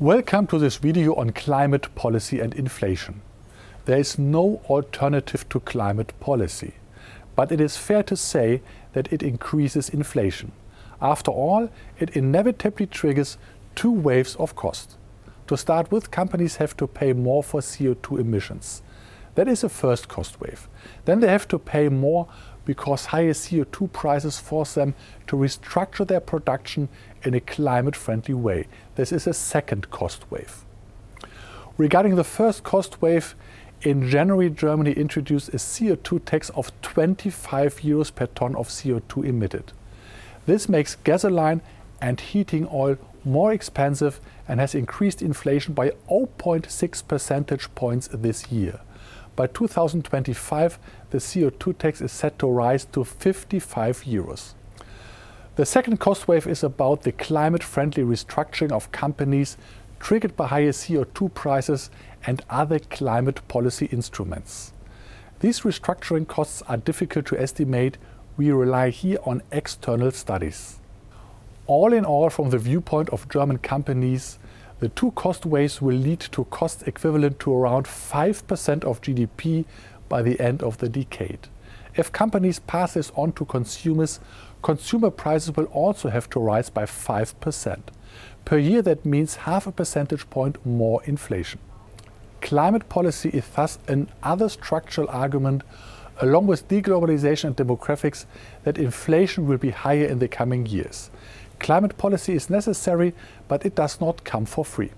Welcome to this video on climate policy and inflation. There is no alternative to climate policy, but it is fair to say that it increases inflation. After all, it inevitably triggers two waves of cost. To start with, companies have to pay more for CO2 emissions. That is the first cost wave. Then they have to pay more because higher CO2 prices force them to restructure their production in a climate-friendly way. This is a second cost wave. Regarding the first cost wave, in January, Germany introduced a CO2 tax of 25 euros per ton of CO2 emitted. This makes gasoline and heating oil more expensive and has increased inflation by 0.6 percentage points this year. By 2025, the CO2 tax is set to rise to 55 euros. The second cost wave is about the climate-friendly restructuring of companies triggered by higher CO2 prices and other climate policy instruments. These restructuring costs are difficult to estimate. We rely here on external studies. All in all, from the viewpoint of German companies, the two cost waves will lead to costs equivalent to around 5% of GDP by the end of the decade. If companies pass this on to consumers, consumer prices will also have to rise by 5%. Per year, that means half a percentage point more inflation. Climate policy is thus another structural argument, along with deglobalization and demographics, that inflation will be higher in the coming years. Climate policy is necessary, but it does not come for free.